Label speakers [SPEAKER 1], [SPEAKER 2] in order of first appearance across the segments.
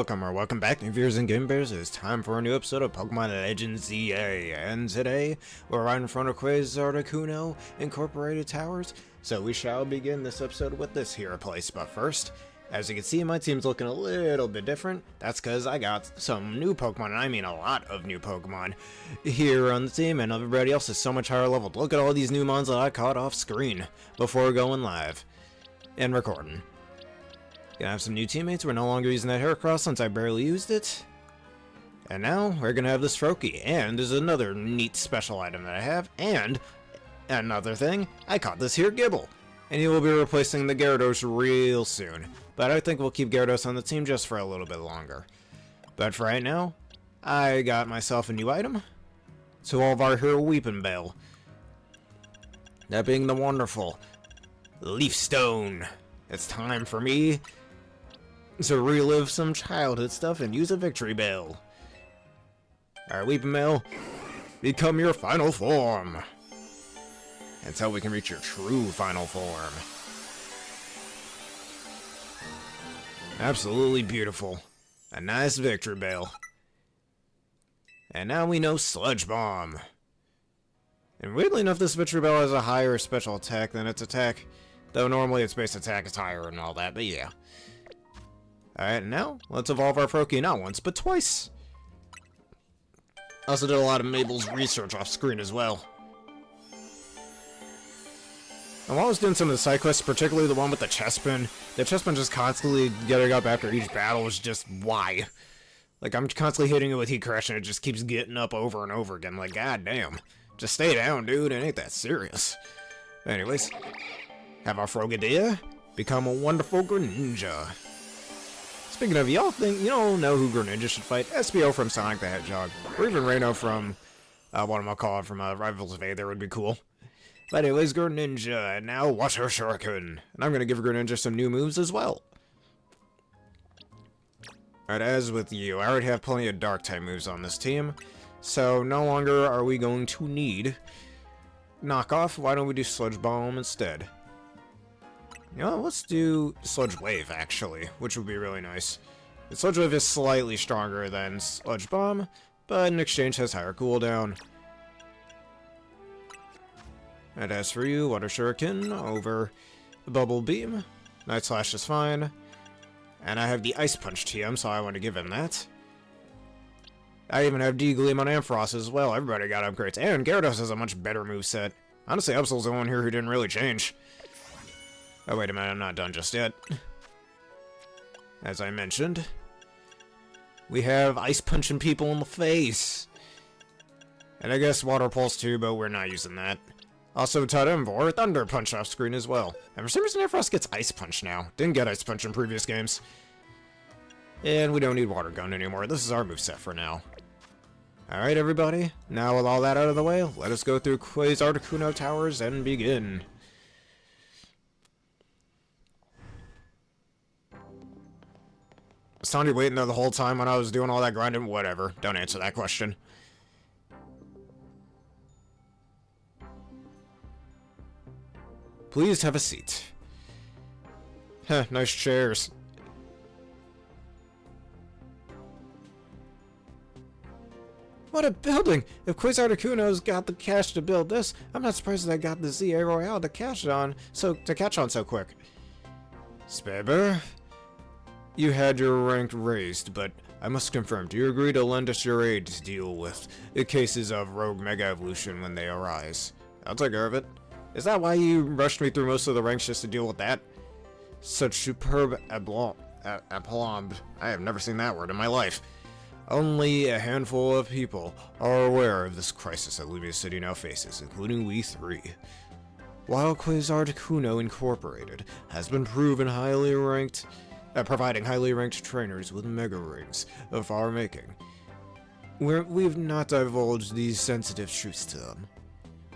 [SPEAKER 1] welcome back, new viewers and game bears. It's time for a new episode of Pokemon Legends ZA, and today we're right in front of Articuno Incorporated Towers, so we shall begin this episode with this here place. But first, as you can see, my team's looking a little bit different. That's because I got some new Pokemon, and I mean a lot of new Pokemon here on the team, and everybody else is so much higher leveled. Look at all these new mons that I caught off screen before going live and recording. Gonna have some new teammates. We're no longer using that Heracross since I barely used it. And now we're gonna have this Froakie. And there's another neat special item that I have. And another thing, I caught this here Gibble. And he will be replacing the Gyarados real soon. But I think we'll keep Gyarados on the team just for a little bit longer. But for right now, I got myself a new item to all of our hero Weepinbell. That being the wonderful Leaf Stone. It's time for me to relive some childhood stuff and use a Victreebel. Alright, Weepinbell, become your final form until we can reach your true final form. Absolutely beautiful. A nice Victreebel. And now we know Sludge Bomb. And weirdly enough, this Victreebel has a higher special attack than its attack. Though normally its base attack is higher and all that, but yeah. Alright, now, let's evolve our Froakie not once, but twice. Also did a lot of Mabel's research off screen as well. And while I was doing some of the side quests, particularly the one with the Chespin just constantly getting up after each battle was just why? Like, I'm constantly hitting it with Heat Crash and it just keeps getting up over and over again. Like, goddamn. Just stay down, dude. It ain't that serious. Anyways, have our Frogadier become a wonderful Greninja. Speaking of, y'all think, you don't know who Greninja should fight? SPO from Sonic the Hedgehog. Or even Reno from, what am I calling, from Rivals of Aether would be cool. But anyways, Greninja, and now Water Shuriken. And I'm going to give Greninja some new moves as well. Alright, as with you, I already have plenty of Dark-type moves on this team. So no longer are we going to need Knockoff. Why don't we do Sludge Bomb instead? You know, let's do Sludge Wave, actually, which would be really nice. The Sludge Wave is slightly stronger than Sludge Bomb, but in exchange has higher cooldown. And as for you, Water Shuriken over Bubble Beam. Night Slash is fine. And I have the Ice Punch TM, so I want to give him that. I even have D-Gleam on Ampharos as well. Everybody got upgrades. And Gyarados has a much better moveset. Honestly, Absol's the one here who didn't really change. Oh, wait a minute, I'm not done just yet. As I mentioned, we have Ice Punching people in the face. And I guess Water Pulse too, but we're not using that. Also, Tademvor, Thunder Punch off screen as well. And for some reason, Ampharos gets Ice Punch now. Didn't get Ice Punch in previous games. And we don't need Water Gun anymore. This is our moveset for now. Alright, everybody. Now with all that out of the way, let us go through Articuno Towers and begin. Was Tony waiting there the whole time when I was doing all that grinding? Whatever. Don't answer that question. Please have a seat. Heh, nice chairs. What a building! If Articuno's got the cash to build this, I'm not surprised they got the ZA Royale to catch on so quick. Speber, you had your rank raised, but I must confirm, do you agree to lend us your aid to deal with the cases of Rouge Mega Evolution when they arise? I'll take care of it. Is that why you rushed me through most of the ranks just to deal with that? Such superb aplomb. I have never seen that word in my life. Only a handful of people are aware of this crisis that Lumiose City now faces, including we three. While Articuno Incorporated has been proven highly ranked providing highly ranked trainers with mega rings of our making, we've not divulged these sensitive truths to them.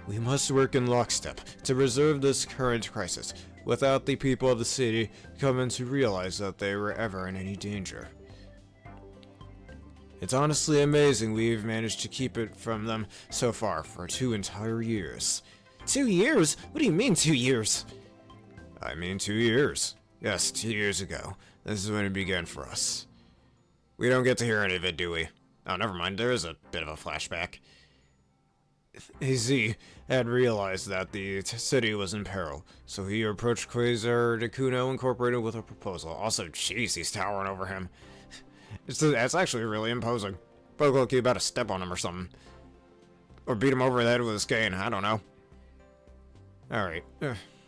[SPEAKER 1] We must work in lockstep to preserve this current crisis without the people of the city coming to realize that they were ever in any danger. It's honestly amazing we've managed to keep it from them so far for 2 entire years. 2 years? What do you mean 2 years? I mean 2 years. Yes, 2 years ago. This is when it began for us. We don't get to hear any of it, do we? Oh, never mind, there is a bit of a flashback. AZ had realized that the city was in peril, so he approached Quasar Articuno Incorporated with a proposal. Also, jeez, he's towering over him. It's actually really imposing. But look, you about to step on him or something. Or beat him over the head with his cane, I don't know. Alright,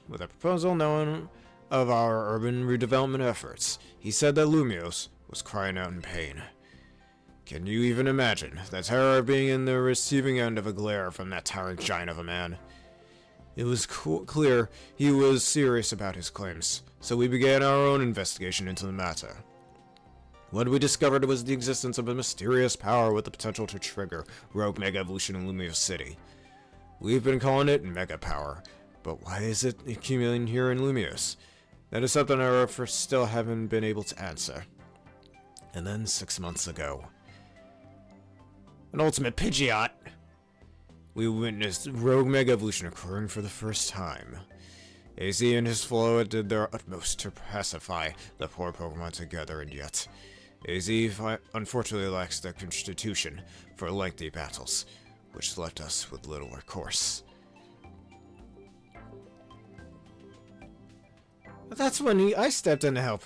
[SPEAKER 1] with a proposal known of our urban redevelopment efforts, he said that Lumiose was crying out in pain. Can you even imagine the terror of being in the receiving end of a glare from that towering giant of a man? It was clear he was serious about his claims, so we began our own investigation into the matter. What we discovered was the existence of a mysterious power with the potential to trigger Rouge Mega Evolution in Lumiose City. We've been calling it Mega Power, but why is it accumulating here in Lumiose? That is something our efforts still haven't been able to answer. And then 6 months ago, an ultimate Pidgeot! We witnessed Rouge Mega Evolution occurring for the first time. AZ and his flow did their utmost to pacify the poor Pokemon together, and yet AZ unfortunately lacks the constitution for lengthy battles, which left us with little recourse. That's when I stepped in to help.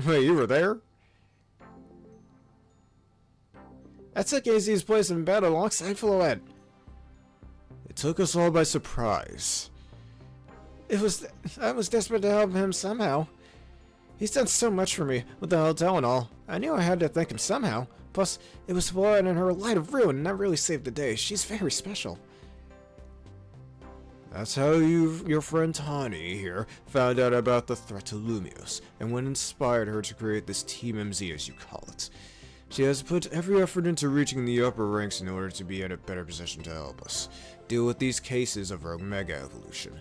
[SPEAKER 1] Wait, you were there? I took AZ's place in battle alongside Floette. It took us all by surprise. I was desperate to help him somehow. He's done so much for me, with the hotel and all. I knew I had to thank him somehow. Plus, it was Floette and her Light of Ruin, and that really saved the day. She's very special. That's how your friend Tawny here found out about the threat to Lumiose, and what inspired her to create this Team MZ, as you call it. She has put every effort into reaching the upper ranks in order to be in a better position to help us deal with these cases of Rouge Mega Evolution.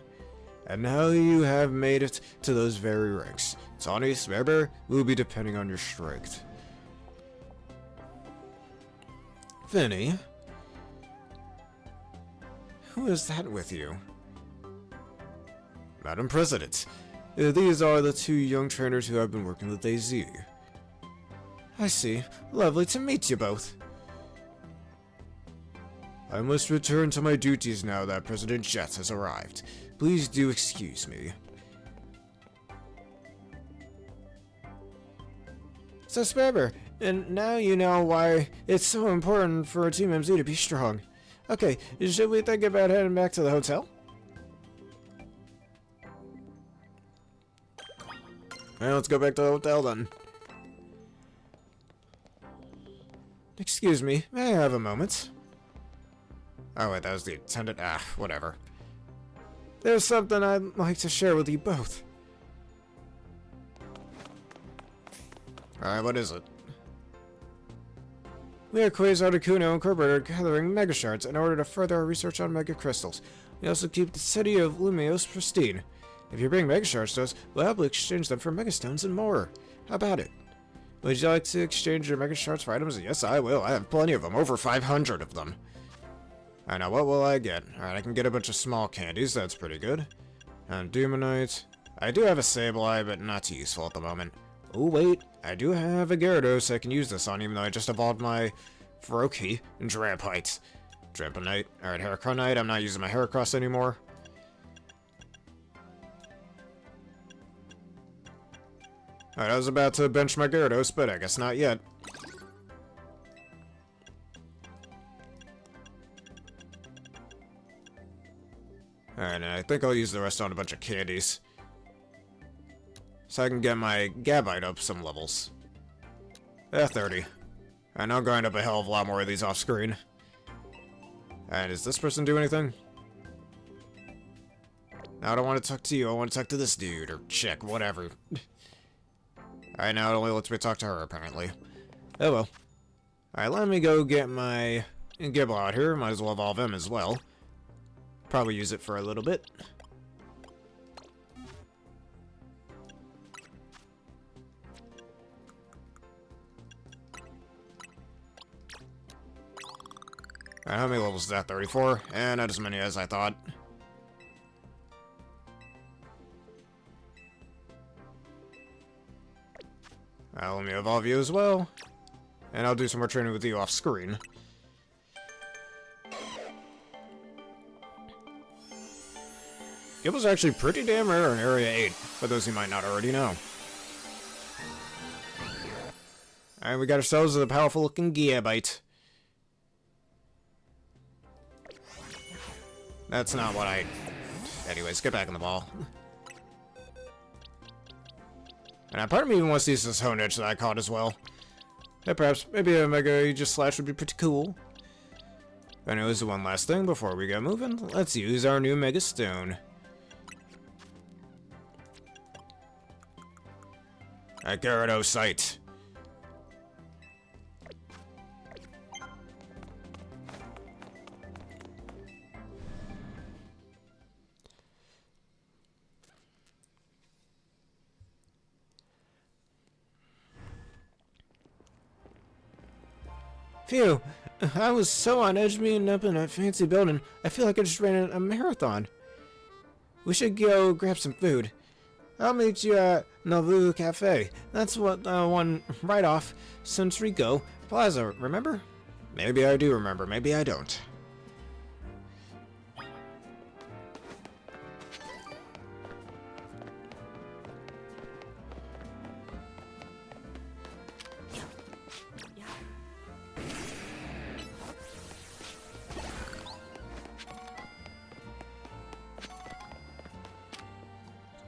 [SPEAKER 1] And now you have made it to those very ranks. Tawny, Smearbear, will be depending on your strength. Vinny? Who is that with you? Madam President, these are the two young trainers who have been working with AZ. I see. Lovely to meet you both. I must return to my duties now that President Jet has arrived. Please do excuse me. So, Smearbear, and now you know why it's so important for Team MZ to be strong. Okay, should we think about heading back to the hotel? Alright, let's go back to the hotel then. Excuse me, may I have a moment? Oh wait, that was the attendant. Ah, whatever. There's something I'd like to share with you both. Alright, what is it? We at Quasar Articuno Incorporated are gathering Mega Shards in order to further our research on Mega Crystals. We also keep the city of Lumiose pristine. If you bring Mega Shards to us, we'll happily exchange them for Mega Stones and more. How about it? Would you like to exchange your Mega Shards for items? Yes, I will. I have plenty of them. Over 500 of them. I know. What will I get? Alright, I can get a bunch of small candies. That's pretty good. And Demonite. I do have a Sableye, but not too useful at the moment. Oh, wait. I do have a Gyarados I can use this on, even though I just evolved my Feroki and Drampite. Drampinite. Alright, Heracronite. I'm not using my Heracross anymore. Alright, I was about to bench my Gyarados, but I guess not yet. Alright, and I think I'll use the rest on a bunch of candies. So I can get my Gabite up some levels. 30. And I'll grind up a hell of a lot more of these off-screen. And does this person do anything? No, I don't want to talk to you, I want to talk to this dude, or chick, whatever. Alright, now it only lets me talk to her, apparently. Oh well. Alright, let me go get my Gible out here, might as well evolve him as well. Probably use it for a little bit. Alright, how many levels is that? 34? And not as many as I thought. Lumiose evolve you as well. And I'll do some more training with you off screen. It was actually pretty damn rare in Area 8, for those who might not already know. Alright, we got ourselves a powerful looking Gigabyte. That's not what I... Anyways, get back in the ball. And part of me even wants to use this Honedge that I caught as well. Yeah, perhaps, maybe a Mega Aegis Slash would be pretty cool. Anyways, one last thing before we get moving. Let's use our new Mega Stone. At Gyarados site. Phew, I was so on edge meeting up in a fancy building, I feel like I just ran a marathon. We should go grab some food. I'll meet you at Nauvoo Cafe. That's what one right off Centrico Plaza, remember? Maybe I do remember, maybe I don't.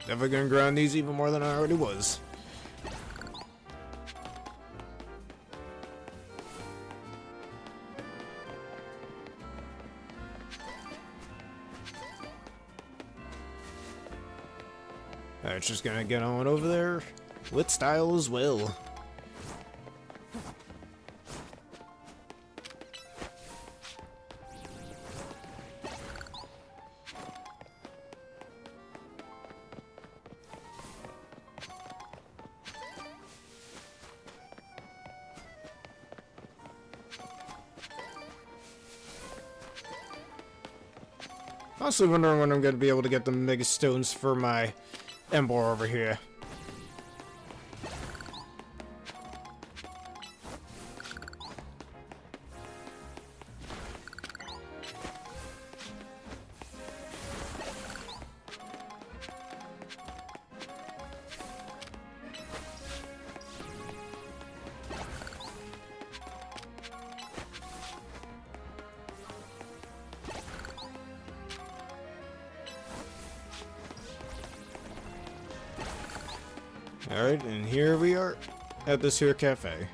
[SPEAKER 1] Definitely gonna grind these even more than I already was. Alright, just gonna get on over there with style as well. Also wondering when I'm going to be able to get the Mega Stones for my Ember over here. Alright, and here we are at this here cafe.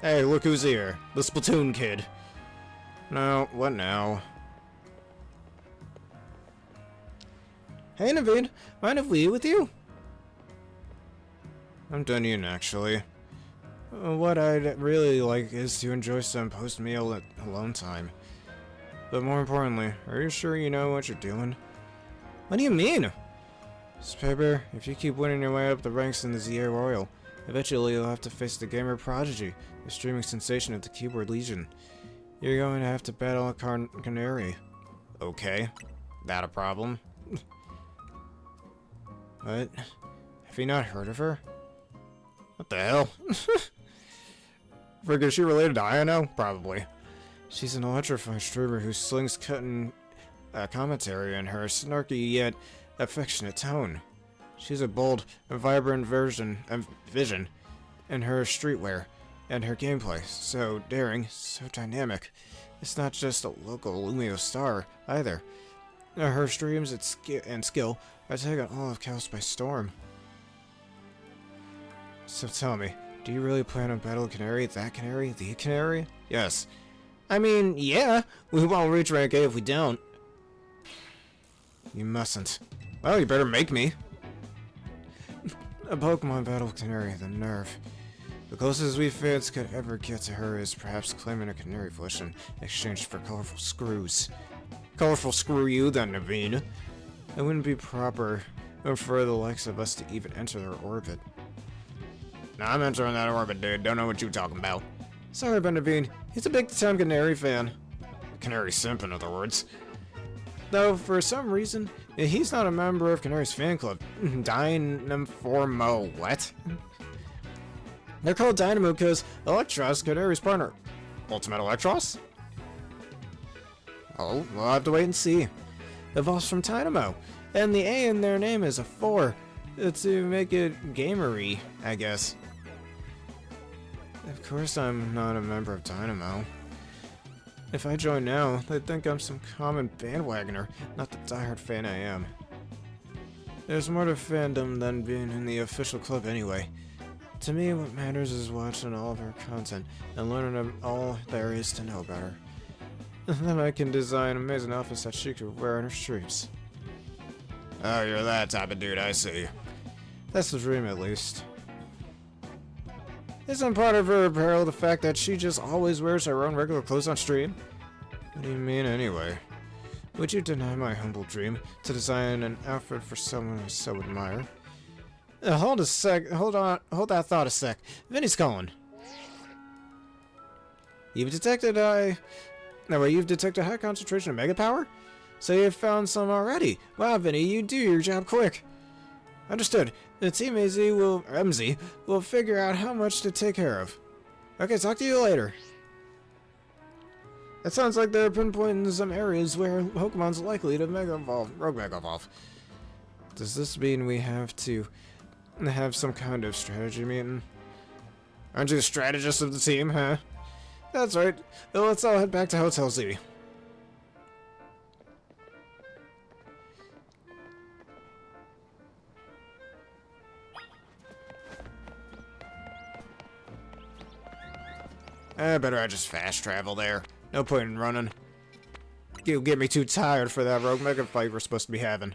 [SPEAKER 1] Hey, look who's here. The Splatoon kid. No, what now? Hey, Naveed. Mind if we eat with you? I'm done eating, actually. What I'd really like is to enjoy some post-meal alone time. But more importantly, are you sure you know what you're doing? What do you mean? Spaber, if you keep winning your way up the ranks in the ZA Royal, eventually you'll have to face the gamer prodigy, the streaming sensation of the Keyboard Legion. You're going to have to battle a Canary. Okay, that a problem? What? Have you not heard of her? What the hell? Frick, is she related to Iono? Probably. She's an electrified streamer who slings cutting commentary in her snarky yet affectionate tone. She's a bold and vibrant vision in her streetwear and her gameplay. So daring, so dynamic. It's not just a local Lumiose star either. Her streams and skill are taking all of Chaos by storm. So tell me, do you really plan on battling Canary, that Canary, the Canary? Yes. I mean, yeah, we won't reach rank A if we don't. You mustn't. Well, you better make me. A Pokemon battle Canary, the nerve. The closest we fans could ever get to her is perhaps claiming a Canary flesh in exchange for colorful screws. Colorful screw you, then, Naveen. It wouldn't be proper for the likes of us to even enter their orbit. Nah, I'm entering that orbit, dude. Don't know what you're talking about. Sorry about Naveen. He's a big-time Canary fan. Canary simp, in other words. Though, for some reason, He's not a member of Canary's fan club. Dynamo, what? They're called Dynamo because Electros, Canary's partner. Ultimate Electros? Oh, we'll have to wait and see. Evolves from Dynamo, and the A in their name is a 4 to make it gamery, I guess. Of course I'm not a member of Dynamo. If I join now, they'd think I'm some common bandwagoner, not the diehard fan I am. There's more to fandom than being in the official club anyway. To me, what matters is watching all of her content and learning all there is to know about her. And then I can design amazing outfits that she could wear on her streams. Oh, you're that type of dude, I see. That's the dream, at least. Isn't part of her apparel the fact that she just always wears her own regular clothes on stream? What do you mean, anyway? Would you deny my humble dream to design an outfit for someone I so admire? Hold that thought a sec. Vinny's calling. You've detected high concentration of mega power? So you've found some already. Wow, Vinny, you do your job quick. Understood. The team MZ will figure out how much to take care of. Okay, talk to you later. It sounds like they're pinpointing some areas where Pokemon's likely to Mega Evolve, Rogue Mega Evolve. Does this mean we have to have some kind of strategy meeting? Aren't you the strategist of the team, huh? That's right. Well, let's all head back to Hotel Z. Better I just fast travel there. No point in running. You'll get me too tired for that Rogue Mega fight we're supposed to be having.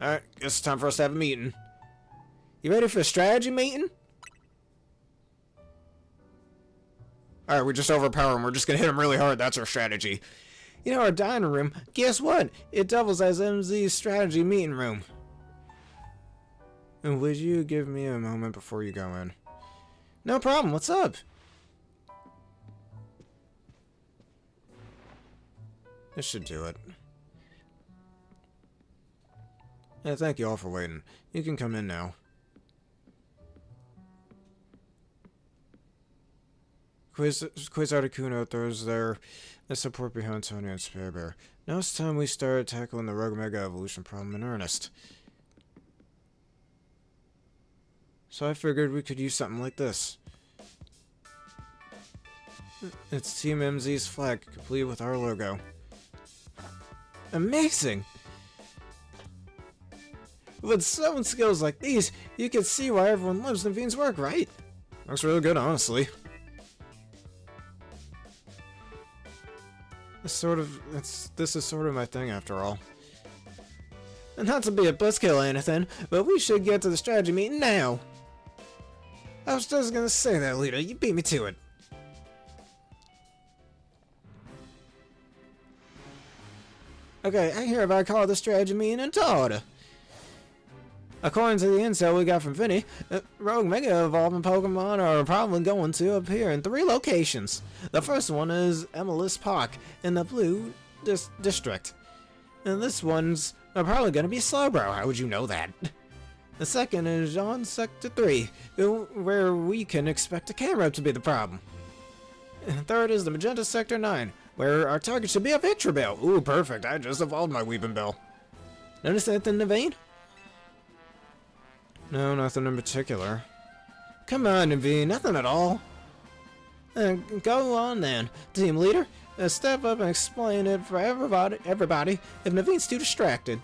[SPEAKER 1] Alright, guess it's time for us to have a meeting. You ready for a strategy meeting? Alright, we just overpower him. We're just gonna hit him really hard. That's our strategy. You know, our dining room, guess what? It doubles as MZ's strategy meeting room. And would you give me a moment before you go in? No problem. What's up? This should do it. Yeah, thank you all for waiting. You can come in now. Quiz Articuno throws their support behind Tony and Spare Bear. Now it's time we start tackling the Rogue Mega Evolution problem in earnest. So I figured we could use something like this. It's Team MZ's flag, complete with our logo. Amazing! With someone skills like these, you can see why everyone loves Naveen's work, right? Looks really good, honestly. This is sort of my thing after all. And not to be a buzzkill or anything, but we should get to the strategy meeting now. I was just gonna say that, Lita. You beat me to it. Okay, I hereby call the strategy meeting into order. According to the intel we got from Vinny, Rogue Mega Evolving Pokemon are probably going to appear in 3 locations. The first one is Emilis Park in the Blue District. And this one's probably going to be Slowbro. How would you know that? The second is on Sector 3, where we can expect a Camerupt to be the problem. And the third is the Magenta Sector 9, where our target should be a Victreebel. Ooh, perfect. I just evolved my Weeping Bell. Notice anything, Naveen? No, nothing in particular. Come on, Naveen, nothing at all. Go on then, team leader. Step up and explain it for everybody if Naveen's too distracted.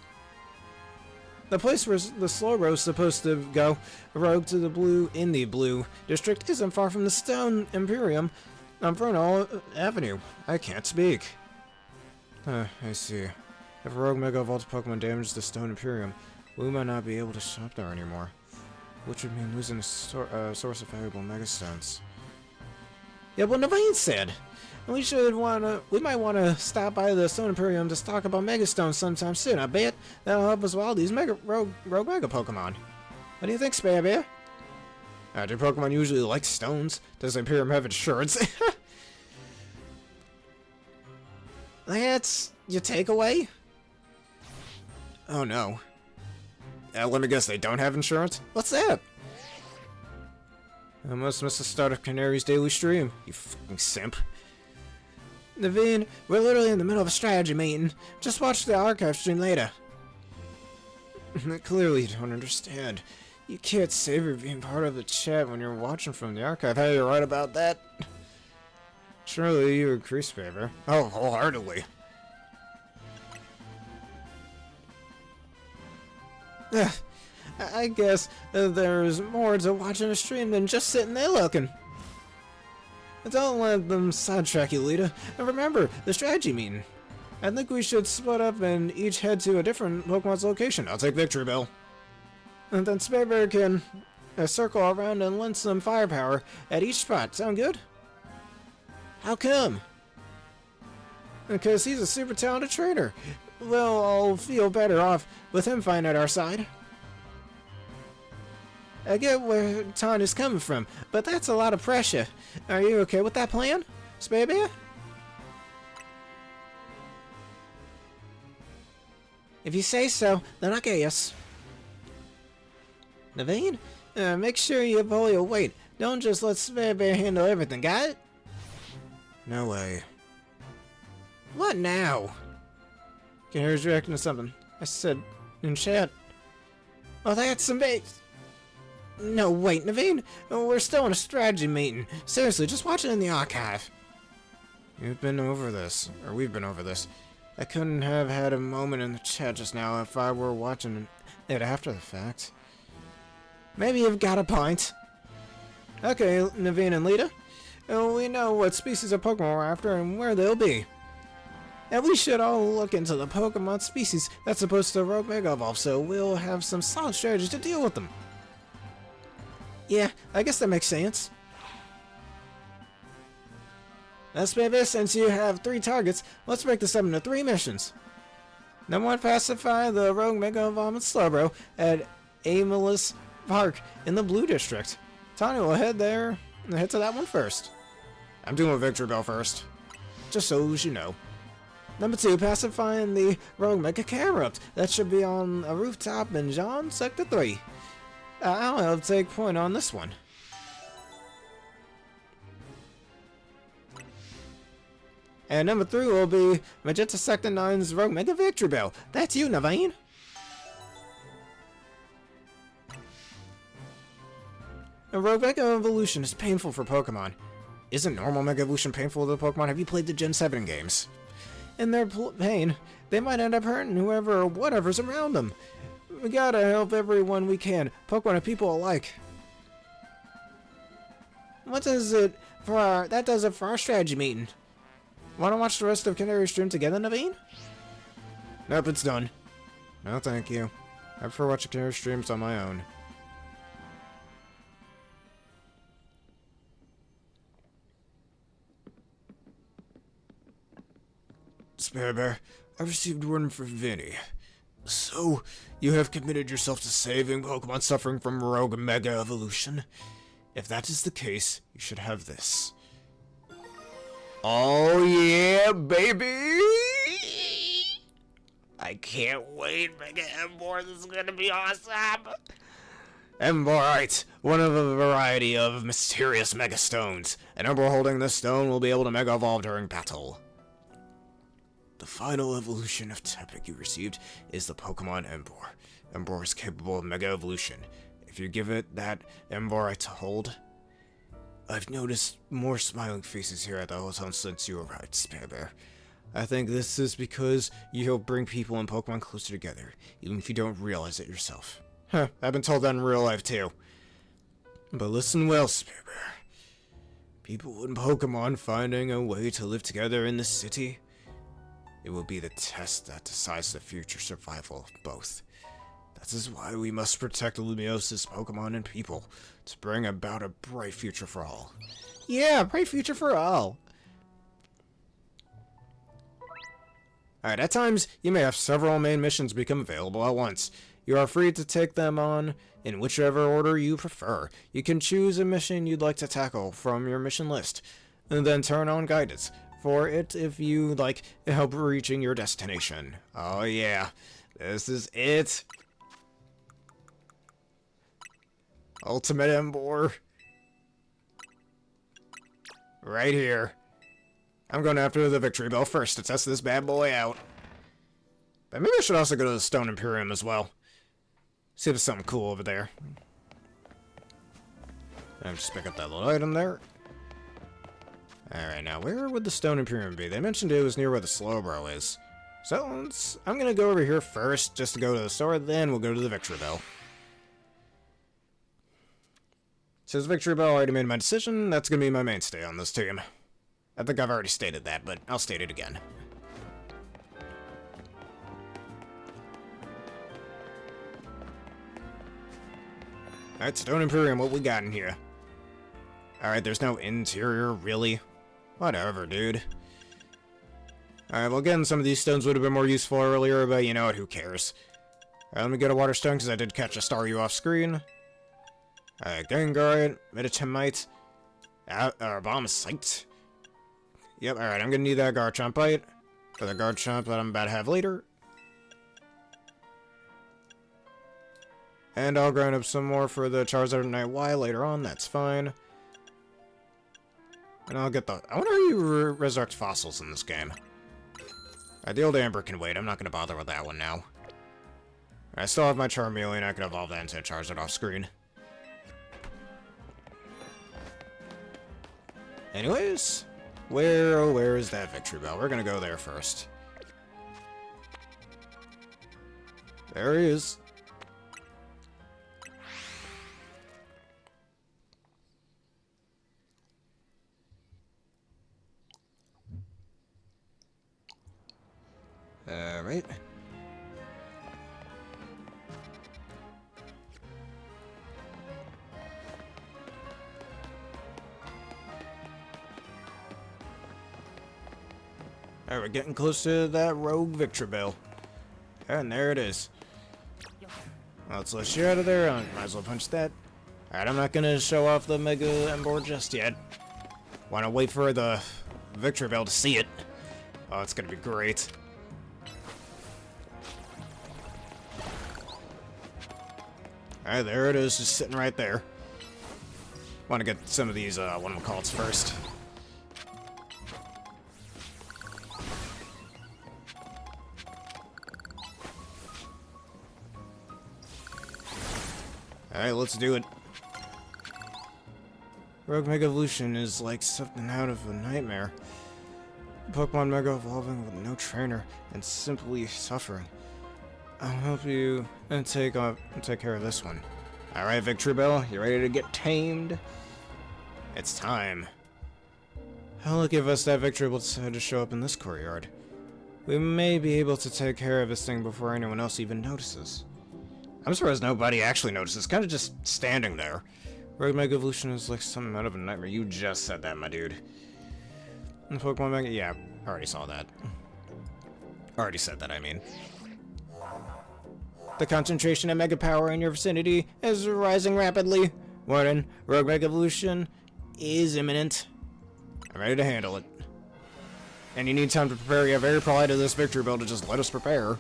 [SPEAKER 1] The place where the Slowbro is supposed to go, rogue to the Blue District, isn't far from the Stone Imperium on Vernal Avenue. I can't speak. I see. If a Rogue Mega Evolved Pokemon damages the Stone Imperium, we might not be able to shop there anymore, which would mean losing a source of valuable Mega Stones. Yeah, what Naveen said. We might wanna stop by the Stone Imperium to talk about Mega Stones sometime soon. I bet that'll help us with all these Rogue Mega Pokemon. What do you think, Spare Bear? Do Pokemon usually like stones? Does the Imperium have insurance? That's your takeaway? Oh no. Let me guess, they don't have insurance? What's that? I must have started Canary's daily stream, you fucking simp. Naveen, we're literally in the middle of a strategy meeting. Just watch the archive stream later. Clearly you don't understand. You can't savor being part of the chat when you're watching from the archive. Hey, you're right about that? Surely you agree, Spaver. Oh, wholeheartedly. I guess there's more to watching a stream than just sitting there looking. Don't let them sidetrack you, Lita. And remember, the strategy meeting. I think we should split up and each head to a different Pokemon's location. I'll take Victreebel. And then Sparebear can circle around and lend some firepower at each spot. Sound good? How come? Because he's a super talented trainer. We'll all feel better off with him fighting at our side. I get where Tanya's coming from, but that's a lot of pressure. Are you okay with that plan, Sparebear? If you say so, then I guess. Naveen, make sure you pull your weight. Don't just let Sparebear handle everything, got it? No way. What now? Can hear you reacting to something. I said in chat. Oh, that's some base. No, wait, Naveen. We're still in a strategy meeting. Seriously, just watch it in the archive. We've been over this. I couldn't have had a moment in the chat just now if I were watching it after the fact. Maybe you've got a point. Okay, Naveen and Lita. We know what species of Pokemon we're after and where they'll be. And we should all look into the Pokemon species that's supposed to Rogue Mega Evolve, so we'll have some solid strategies to deal with them. Yeah, I guess that makes sense. Let's maybe, since you have 3 targets, let's break this up into 3 missions. Number 1, pacify the Rogue Mega Evolved Slowbro at Amelus Park in the Blue District. Tanya will head to that one first. I'm doing Victreebel first, just so you know. Number 2, pacifying the Rogue Mega Camerupt. That should be on a rooftop in John Sector 3. I'll take point on this one. And number 3 will be Magenta Sector 9's Rogue Mega Victreebel. That's you, Naveen. A Rogue Mega Evolution is painful for Pokemon. Isn't normal Mega Evolution painful to Pokemon? Have you played the Gen 7 games? In their pain, they might end up hurting whoever or whatever's around them. We gotta help everyone we can, Pokemon and people alike. That does it for our strategy meeting. Wanna watch the rest of Canary's stream together, Naveen? Nope, it's done. No, thank you. I prefer watching Canary's streams on my own. Sparebear, I received word from Vinny. So, you have committed yourself to saving Pokemon suffering from Rogue Mega Evolution? If that is the case, you should have this. Oh yeah, baby! I can't wait, Mega Emboar, this is gonna be awesome! Emboarite, one of a variety of mysterious Mega Stones. An Emboar holding this stone will be able to Mega Evolve during battle. The final evolution of type you received is the Pokemon Emboar. Emboar is capable of Mega Evolution. If you give it that Emboarite to hold... I've noticed more smiling faces here at the hotel since you arrived, Sparebear. I think this is because you help bring people and Pokemon closer together, even if you don't realize it yourself. Huh, I've been told that in real life too. But listen well, Sparebear. People and Pokemon finding a way to live together in the city... It will be the test that decides the future survival of both. That is why we must protect Lumiose's Pokemon and people, to bring about a bright future for all. Yeah, bright future for all! Alright, at times, you may have several main missions become available at once. You are free to take them on in whichever order you prefer. You can choose a mission you'd like to tackle from your mission list, and then turn on guidance for it if you like help reaching your destination. Oh yeah, this is it. Ultimate Embor. Right here. I'm going after the Victreebel first to test this bad boy out. But maybe I should also go to the Stone Imperium as well. See if there's something cool over there. I'll just pick up that little item there. Alright, now where would the Stone Imperium be? They mentioned it was near where the Slowbro is. So, I'm going to go over here first, just to go to the store, then we'll go to the Victreebel. Since Victreebel already made my decision, that's going to be my mainstay on this team. I think I've already stated that, but I'll state it again. Alright, Stone Imperium, what we got in here? Alright, there's no interior, really? Whatever, dude. Alright, well again, some of these stones would have been more useful earlier, but you know what, who cares? Alright, let me get a water stone, because I did catch a Staryu off screen. Alright, Gengar, Meditemite, Bombsite. Yep, alright, I'm gonna need that Garchomp bite for the Garchomp that I'm about to have later. And I'll grind up some more for the Charizard Night Y later on, that's fine. And I'll get the... I wonder how you resurrect fossils in this game. Alright, the old Amber can wait, I'm not gonna bother with that one now. I still have my Charmeleon, I can evolve that into a Charizard off screen. Anyways... Where is that Victreebel? We're gonna go there first. There he is. Alright. Alright, we're getting close to that Rogue Victreebel. And there it is. Well, let's let you out of there. I might as well punch that. Alright, I'm not gonna show off the Mega Embor just yet. Wanna wait for the Victreebel to see it. Oh, it's gonna be great. Alright, there it is, just sitting right there. Wanna get some of these, whatchamacallits first. Alright, let's do it. Rogue Mega Evolution is like something out of a nightmare. Pokemon Mega evolving with no trainer and simply suffering. I'll help you and take care of this one. Alright, Victreebel, you ready to get tamed? It's time. How lucky of us that Victreebel decided to show up in this courtyard. We may be able to take care of this thing before anyone else even notices. I'm surprised nobody actually notices. Kind of just standing there. Rogue Mega Evolution is like something out of a nightmare. You just said that, my dude. And Pokemon Mega... Yeah, I already saw that. Already said that, I mean. The concentration of Mega Power in your vicinity is rising rapidly. Warning, Rogue Mega Evolution is imminent. I'm ready to handle it. And you need time to prepare. You have very polite of this Victreebel to just let us prepare.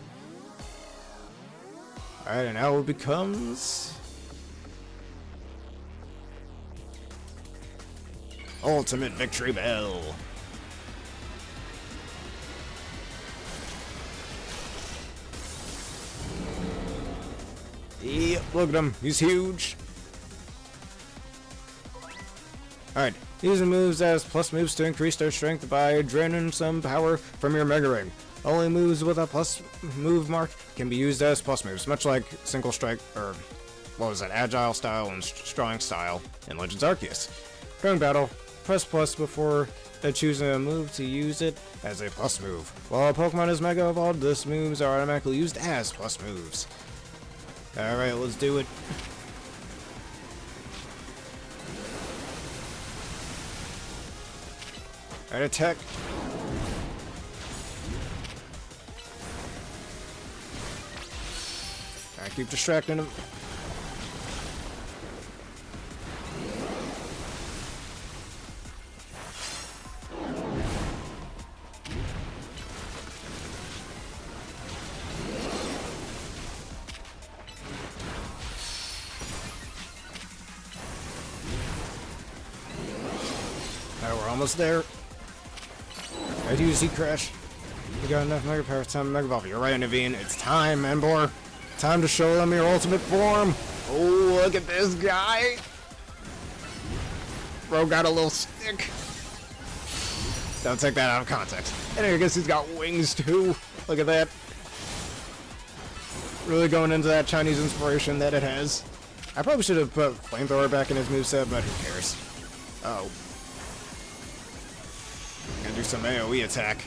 [SPEAKER 1] Alright, and now it becomes... Ultimate Victreebel. Yep, look at him. He's huge. Alright, using moves as plus moves to increase their strength by draining some power from your Mega Ring. Only moves with a plus move mark can be used as plus moves, much like Single Strike, or what was that, Agile Style and Strong Style in Legends Arceus. During battle, press plus before choosing a move to use it as a plus move. While a Pokemon is Mega Evolved, these moves are automatically used as plus moves. Alright, let's do it. Alright, attack. Alright, keep distracting him. Alright, we're almost there. I do Z crash. You got enough Mega Power, time to Mega Evolve. You're right, Naveen. It's time, Embor. Time to show them your ultimate form. Oh, look at this guy. Bro got a little stick. Don't take that out of context. And I guess he's got wings too. Look at that. Really going into that Chinese inspiration that it has. I probably should have put Flamethrower back in his moveset, but who cares? Oh. Gonna do some AoE attack.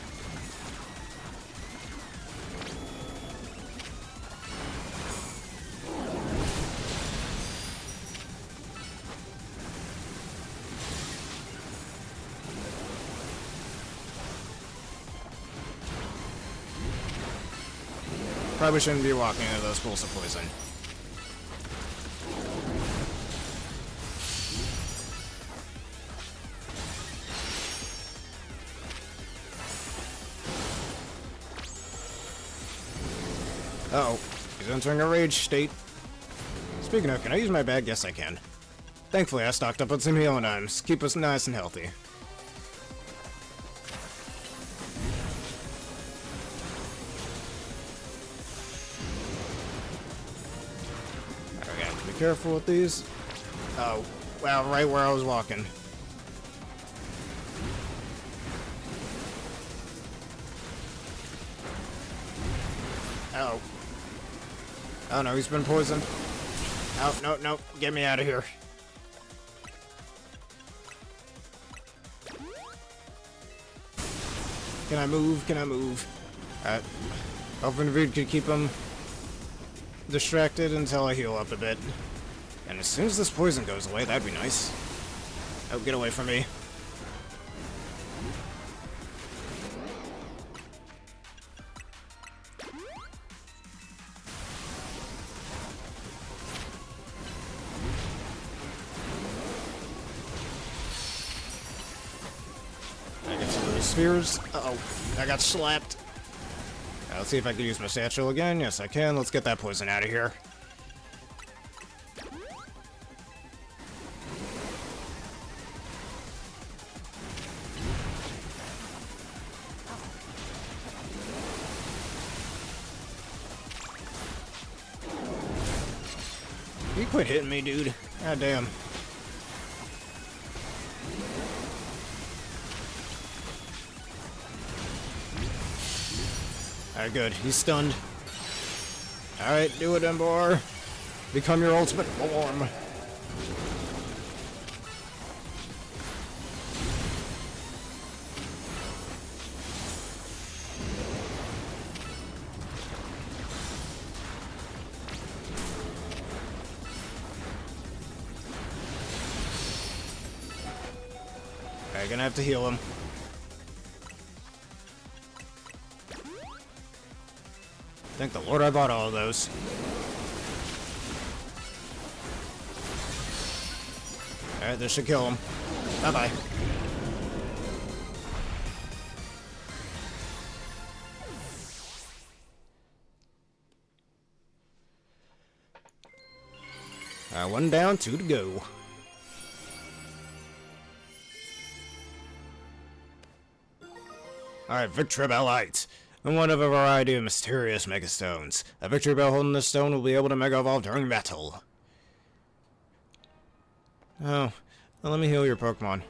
[SPEAKER 1] Probably shouldn't be walking into those pools of poison. Uh-oh, he's entering a rage state. Speaking of, can I use my bag? Yes, I can. Thankfully, I stocked up on some healing items. Keep us nice and healthy. Okay, be careful with these. Oh, wow, right where I was walking. Oh. Oh no, he's been poisoned. Oh, no, no, get me out of here. Can I move? Can I move? Hoping Reed could keep him distracted until I heal up a bit. And as soon as this poison goes away, that'd be nice. Oh, get away from me. Spheres. Uh-oh, I got slapped. Let's see if I can use my satchel again. Yes, I can. Let's get that poison out of here. You quit hitting me, dude. God damn. Alright, good. He's stunned. Alright, do it, Embor. Become your ultimate form. Alright, gonna have to heal him. Thank the Lord I bought all of those. Alright, this should kill him. Bye-bye. One down, two to go. Alright, Victreebelite. And one of a variety of mysterious Mega Stones. A Victreebel holding this stone will be able to Mega Evolve during battle. Oh, well, let me heal your Pokemon.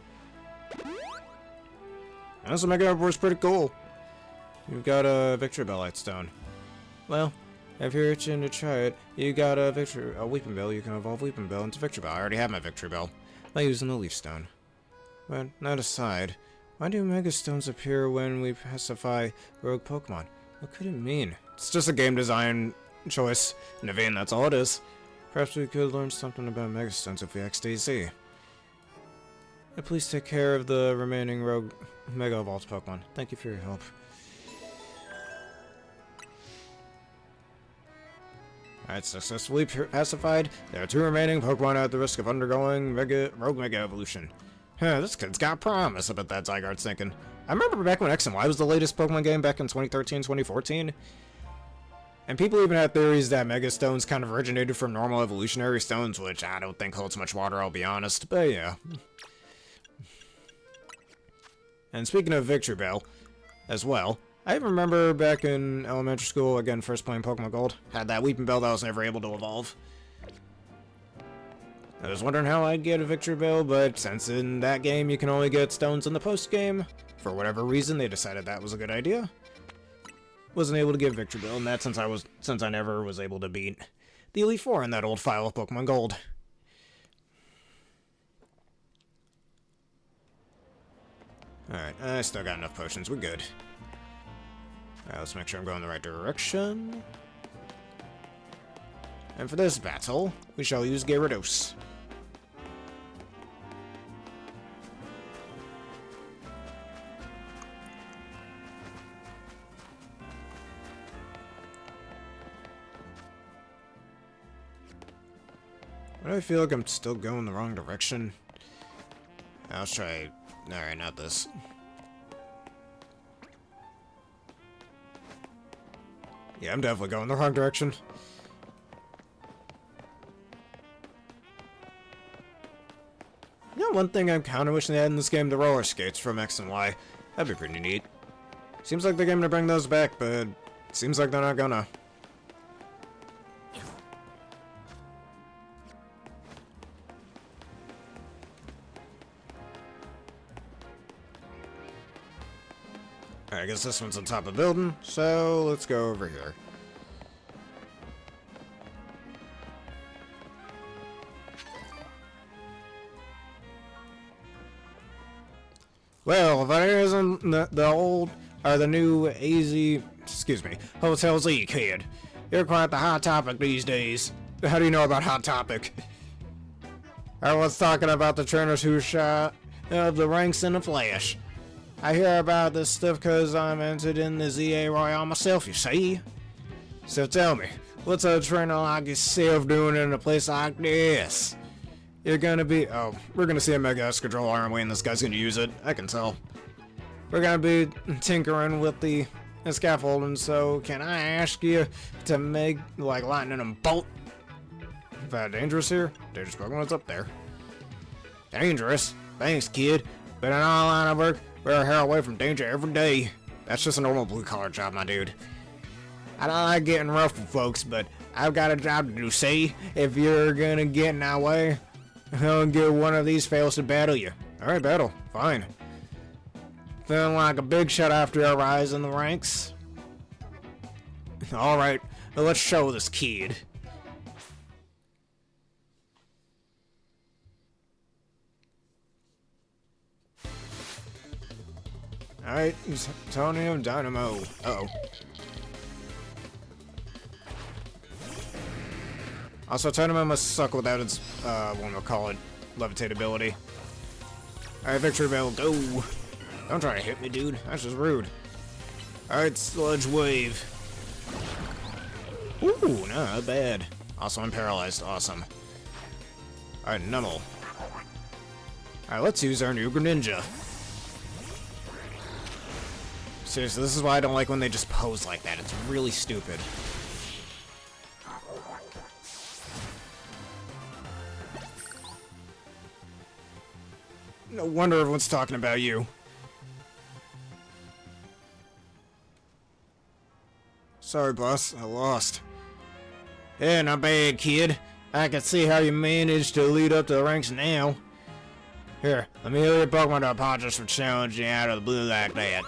[SPEAKER 1] This Mega Evolve is pretty cool. You've got a Victreebelite stone. Well, if you're itching to try it, you got a Weepinbell. You can evolve Weepinbell into Victreebel. I already have my Victreebel by using the Leaf Stone. But that aside, why do Mega Stones appear when we pacify rogue Pokemon? What could it mean? It's just a game design choice. Naveen, that's all it is. Perhaps we could learn something about Mega Stones if we XDZ. And please take care of the remaining Rogue Mega Evolved Pokemon. Thank you for your help. Alright, successfully pacified. There are 2 remaining Pokemon at the risk of undergoing Rogue Mega Evolution. This kid's got promise, I bet that Zygarde's thinking. I remember back when X and Y was the latest Pokemon game back in 2013, 2014. And people even had theories that Mega Stones kind of originated from normal evolutionary stones, which I don't think holds much water, I'll be honest. But yeah. And speaking of Victreebel, as well, I remember back in elementary school, again, first playing Pokemon Gold, had that Weeping Bell that I was never able to evolve. I was wondering how I'd get a Victreebel, but since in that game you can only get stones in the post-game, for whatever reason they decided that was a good idea. Wasn't able to get Victreebel, and that since I never was able to beat the Elite Four in that old file of Pokemon Gold. Alright, I still got enough potions, we're good. Alright, let's make sure I'm going in the right direction. And for this battle, we shall use Gyarados. Why do I feel like I'm still going the wrong direction? I'll try... Alright, not this. Yeah, I'm definitely going the wrong direction. You know, one thing I'm kind of wishing they had in this game, the roller skates from X and Y. That'd be pretty neat. Seems like they're going to bring those back, but seems like they're not gonna. I guess this one's on top of the building, so let's go over here. Well, if it isn't the old, or the new Hotel Z kid. You're quite the hot topic these days. How do you know about Hot Topic? I was talking about the trainers who shot up the ranks in a flash. I hear about this stuff because I'm entered in the ZA Royale myself, you see? So tell me, what's a trainer like yourself doing in a place like this? You're gonna be... Oh, we're gonna see a Mega Escadrille, aren't we? And this guy's gonna use it. I can tell. We're gonna be tinkering with the scaffolding, so can I ask you to make, like, lightning and bolt? Is that dangerous here? Dangerous Pokemon's up there. Dangerous? Thanks, kid. But in our line of work, we're a hair away from danger every day. That's just a normal blue-collar job, my dude. I don't like getting rough with folks, but I've got a job to do, see? If you're gonna get in our way, I'll get one of these fails to battle you. Alright, battle. Fine. Feeling like a big shot after a rise in the ranks? Alright, let's show this kid. Alright, Tonium Dynamo. Uh-oh. Also, Tonium must suck without its, what we'll call it, levitate ability. Alright, Victreebel, go! Don't try to hit me, dude. That's just rude. Alright, Sludge Wave. Ooh, no, not bad. Also, I'm paralyzed. Awesome. Alright, Nummel. Alright, let's use our new Greninja. Seriously, this is why I don't like when they just pose like that. It's really stupid. No wonder everyone's talking about you. Sorry, boss. I lost. Yeah, not bad, kid. I can see how you managed to lead up to the ranks now. Here, let me heal your Pokemon to apologize for challenging you out of the blue like that.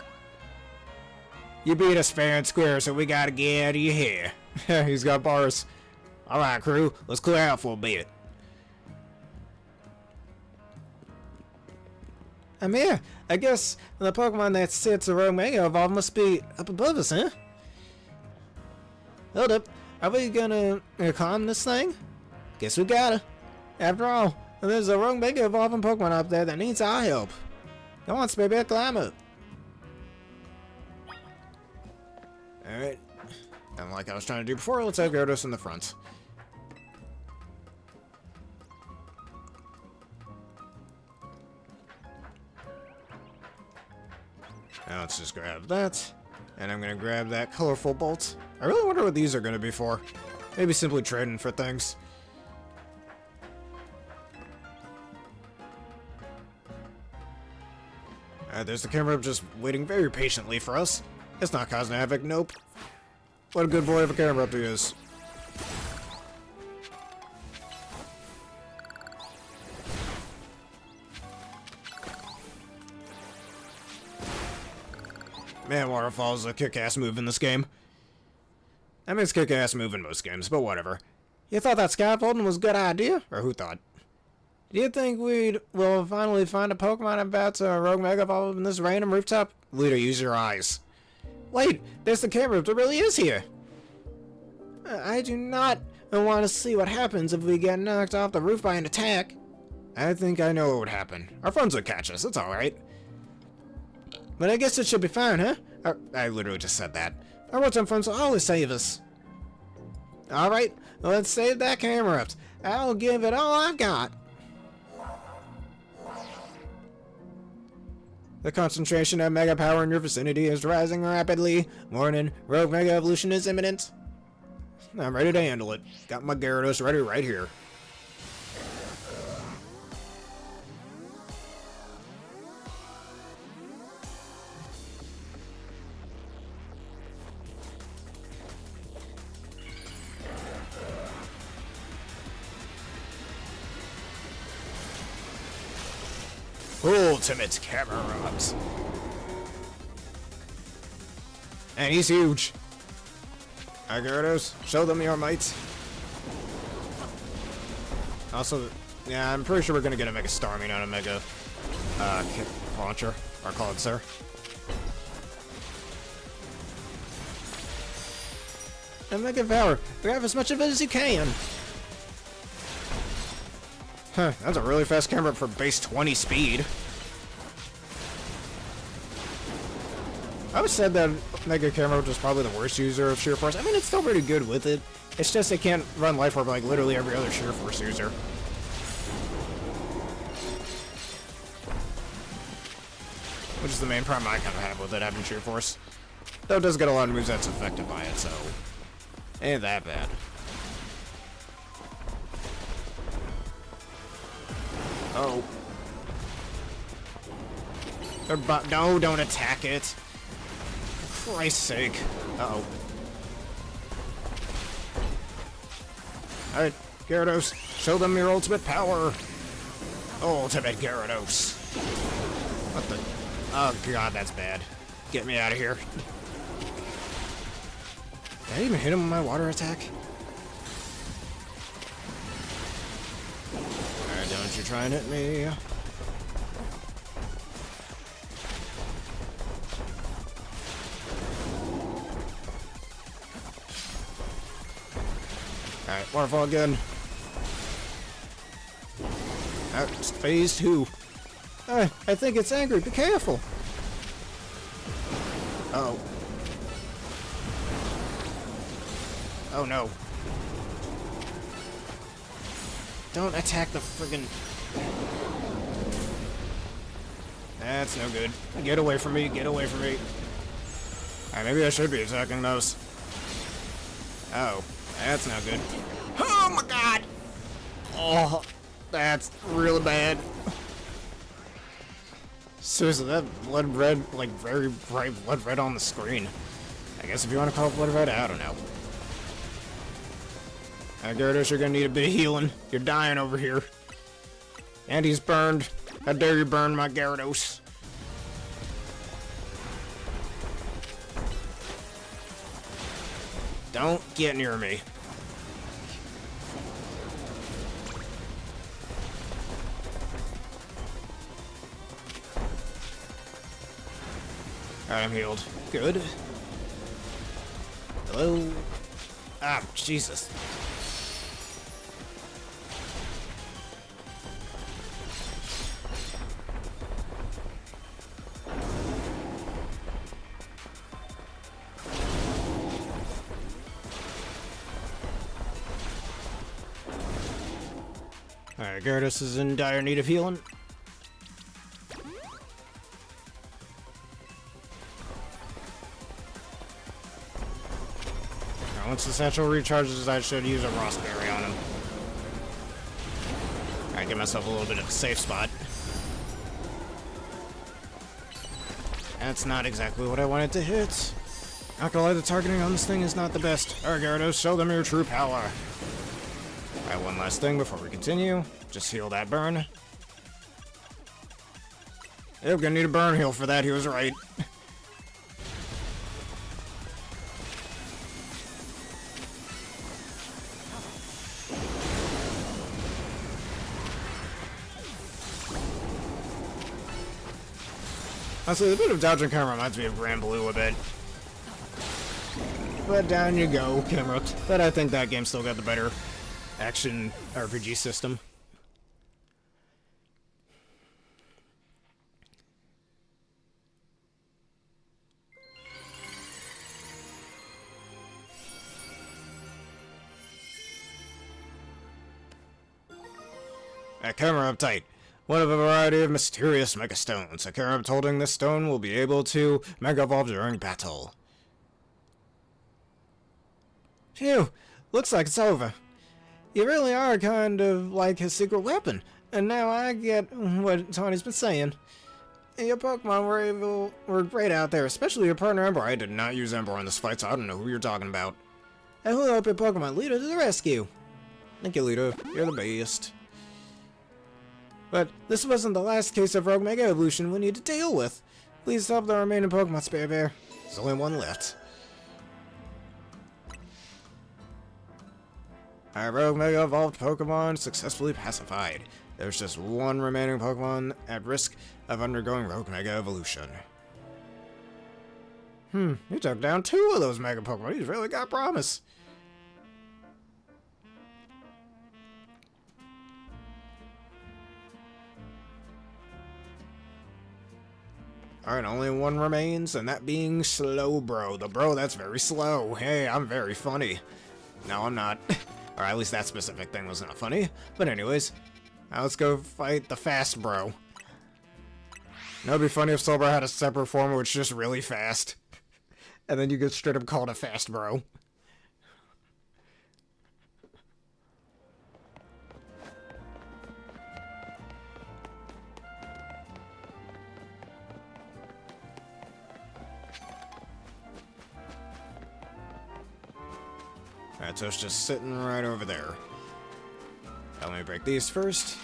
[SPEAKER 1] You beat us fair and square, so we gotta get out of your hair. He's got bars. Alright, crew, let's clear out for a bit. I'm here. I guess the Pokemon that sits a Rouge Mega Evolved must be up above us, huh? Hold up. Are we gonna climb this thing? Guess we gotta. After all, there's a Rouge Mega Evolving Pokemon up there that needs our help. Come on, baby, climb up. Alright. And like I was trying to do before, let's have Gyarados in the front. Now let's just grab that. And I'm gonna grab that colorful bolt. I really wonder what these are gonna be for. Maybe simply trading for things. There's the Camerupt just waiting very patiently for us. It's not causing havoc, nope. What a good boy of a Camerupt he is. Man, Waterfall is a kick-ass move in this game. I mean, it's kick-ass move in most games, but whatever. You thought that scaffolding was a good idea? Or who thought? Do you think we'll finally find a Pokemon about to Rouge Mega Evolve in this random rooftop? Lita, use your eyes. Wait, there's the Camerupt. It really is here. I do not want to see what happens if we get knocked off the roof by an attack. I think I know what would happen. Our friends would catch us. It's alright. But I guess it should be fine, huh? I literally just said that. Our Rotom friends will always save us. Alright, let's save that Camerupt. I'll give it all I've got. The concentration of Mega Power in your vicinity is rising rapidly. Warning, Rouge Mega Evolution is imminent. I'm ready to handle it. Got my Gyarados ready right here. Ultimate Camerupt. And he's huge. Alright, Gyarados, show them your might. Also, yeah, I'm pretty sure we're gonna get a Mega Starmie, not a Mega Kick Launcher, or call it sir. And Mega Power, grab as much of it as you can. Huh, that's a really fast Camerupt for base 20 speed. I always said that Mega Camerupt was probably the worst user of Sheer Force. I mean, it's still pretty good with it. It's just it can't run Life Orb like literally every other Sheer Force user. Which is the main problem I kind of have with it, having Sheer Force. Though it does get a lot of moves that's affected by it, so ain't that bad. Oh. No, don't attack it. For Christ's sake. Uh-oh. Alright, Gyarados, show them your ultimate power. Ultimate Gyarados. What the? Oh god, that's bad. Get me out of here. Did I even hit him with my water attack? Alright, don't you try and hit me. Alright, waterfall again. That's phase 2. I think it's angry. Be careful. Uh-oh. Oh no. Don't attack the friggin'... That's no good. Get away from me, get away from me. Alright, maybe I should be attacking those. Oh, that's not good. Oh my god! Oh, that's really bad. Seriously, that blood red, like very bright blood red on the screen. I guess if you want to call it blood red, I don't know. Gyarados, you're gonna need a bit of healing. You're dying over here. And he's burned. How dare you burn my Gyarados? Don't get near me. Alright, I'm healed. Good. Hello? Ah, Jesus. Alright, Gyarados is in dire need of healing. Now, once the satchel recharges, I should use a Rossberry on him. Alright, give myself a little bit of a safe spot. That's not exactly what I wanted to hit. Not gonna lie, the targeting on this thing is not the best. Alright, Gyarados, show them your true power. Alright, one last thing before we continue. Just heal that burn. Yep, gonna need a burn heal for that, he was right. Honestly, the bit of dodging camera reminds me of Grand Blue a bit. But down you go, Camerupt. But I think that game still got the better action RPG system. At Camerupt Tight. One of a variety of mysterious Mega Stones. A Camerupt holding this stone will be able to Mega Evolve during battle. Phew, looks like it's over. You really are kind of like his secret weapon, and now I get what Tony's been saying. Your Pokemon were great out there, especially your partner Ember. I did not use Ember in this fight, so I don't know who you're talking about. I will help your Pokemon Leader to the rescue. Thank you, Leader. You're the best. But this wasn't the last case of Rouge Mega Evolution we need to deal with. Please help the remaining Pokemon, Spare Bear. There's only one left. Our Rouge Mega Evolved Pokémon successfully pacified. There's just one remaining Pokemon at risk of undergoing Rouge Mega Evolution. He took down 2 of those Mega Pokemon. He's really got promise. Alright, only one remains, and that being Slowbro. The bro that's very slow. Hey, I'm very funny. No, I'm not. Or at least that specific thing was not funny. But anyways, now let's go fight the fast bro. Now it'd be funny if Slowbro had a separate form which is just really fast. And then you get straight up called a fast bro. Alright, so it's just sitting right over there. Now let me break these first.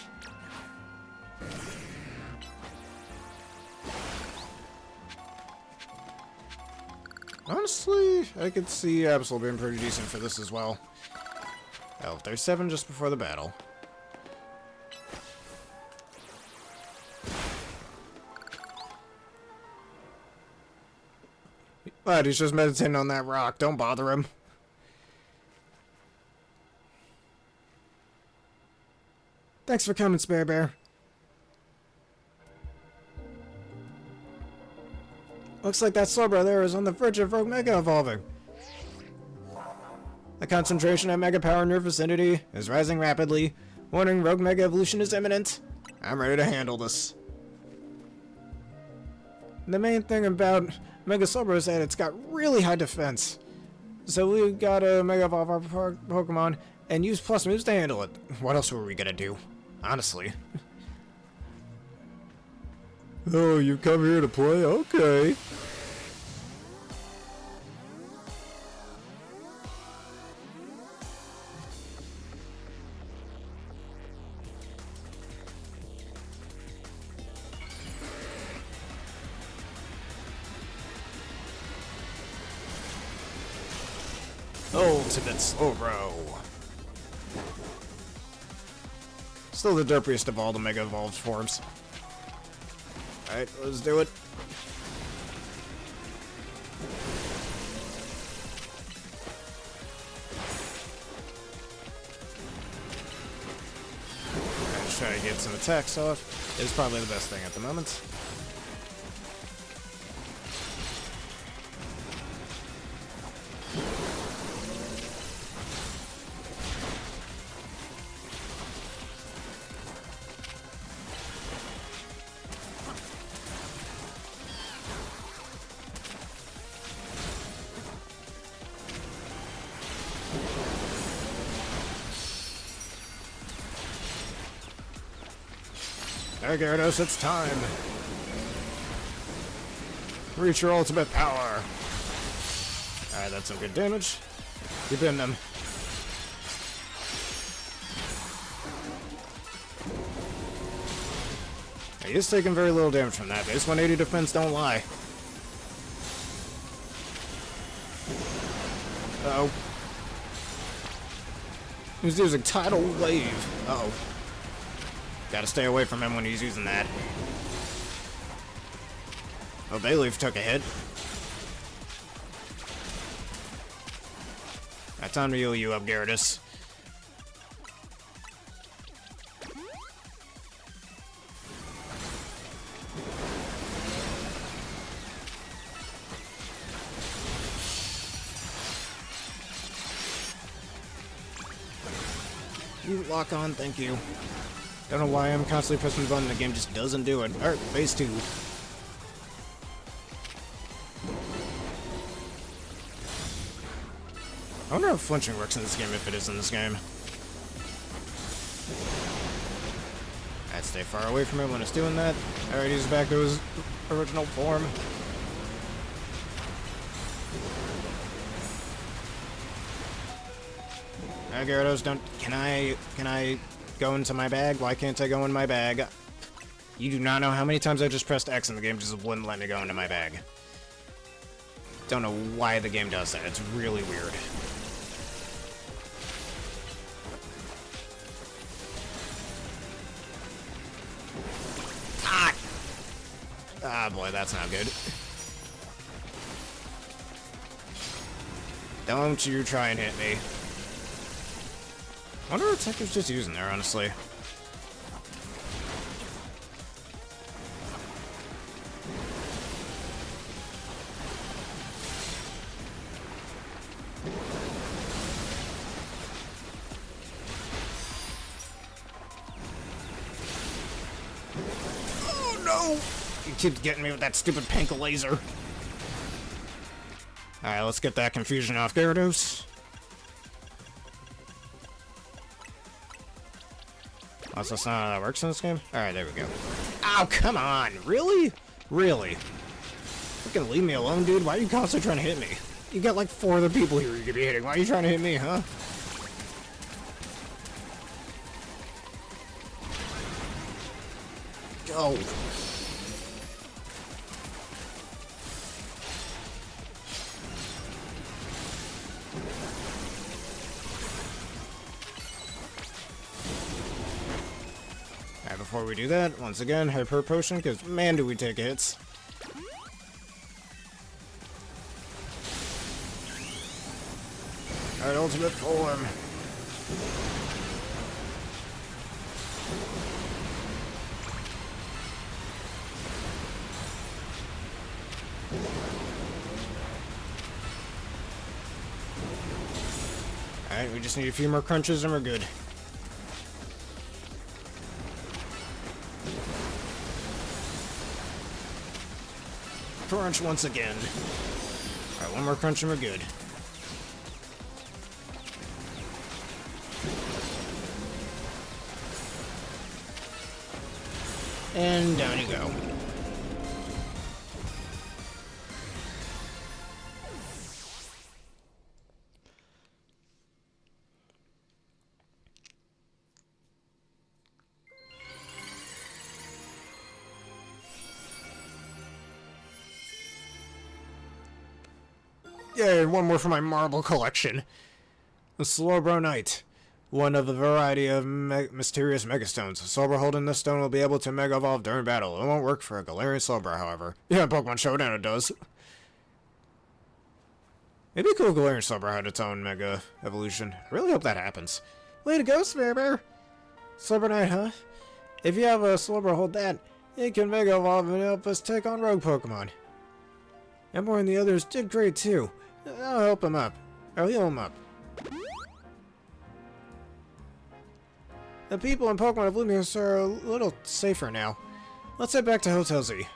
[SPEAKER 1] Honestly, I could see Absol being pretty decent for this as well. Health 37 just before the battle. But he's just meditating on that rock. Don't bother him. Thanks for coming, Spare Bear. Looks like that Slowbro there is on the verge of Rouge Mega evolving. The concentration of Mega Power in your vicinity is rising rapidly. Warning, Rouge Mega Evolution is imminent. I'm ready to handle this. The main thing about Mega Slowbro is that it's got really high defense. So we gotta Mega Evolve our Pokemon and use Plus moves to handle it. What else were we gonna do? Honestly. Oh, you come here to play? Okay. Ultimate Slowbro. Still the derpiest of all the Mega Evolved forms. Alright, let's do it. try to get some attacks off is probably the best thing at the moment. There, Gyarados, it's time. Reach your ultimate power. Alright, that's some good damage. Keep hitting them. He is taking very little damage from that. Base 180 defense don't lie. Uh-oh. He's using Tidal Wave. Uh-oh. Gotta stay away from him when he's using that. Oh, Bayleaf took a hit. That's time to heal you up, Gyarados. You lock on, thank you. Don't know why I'm constantly pressing the button, the game just doesn't do it. Alright, phase 2. I wonder how flinching works in this game, if it is in this game. I'd stay far away from it when it's doing that. Alright, he's back to his original form. Alright, Gyarados, don't... Can I go into my bag? Why can't I go in my bag? You do not know how many times I just pressed X and the game just wouldn't let me go into my bag. Don't know why the game does that. It's really weird. Ah! Ah, boy, that's not good. Don't you try and hit me. I wonder what Tekker's just using there, honestly. Oh no! He keeps getting me with that stupid pink laser. Alright, let's get that confusion off Gyarados. Also, that's not how that works in this game. Alright, there we go. Ow, come on! Really? Really? Fucking leave me alone, dude. Why are you constantly trying to hit me? You got like 4 other people here you could be hitting. Why are you trying to hit me, huh? Go. Before we do that, once again, Hyper Potion, because man do we take hits. Alright, ultimate form. Alright, we just need a few more crunches and we're good. Crunch once again. Alright, one more crunch and we're good. And down you go. Yay, one more for my marble collection. The Slowbro Knight. One of the variety of mysterious Megastones. Slowbro holding this stone will be able to Mega Evolve during battle. It won't work for a Galarian Slowbro, however. Yeah, Pokemon Showdown it does. It'd be cool if Galarian Slowbro had its own Mega Evolution. I really hope that happens. Way to go, Slowbro! Slowbro Knight, huh? If you have a Slowbro hold that, it can Mega Evolve and help us take on rogue Pokemon. Ember and the others did great too. I'll help him up. I'll heal him up. The people and Pokemon of Lumiose are a little safer now. Let's head back to Hotel Z.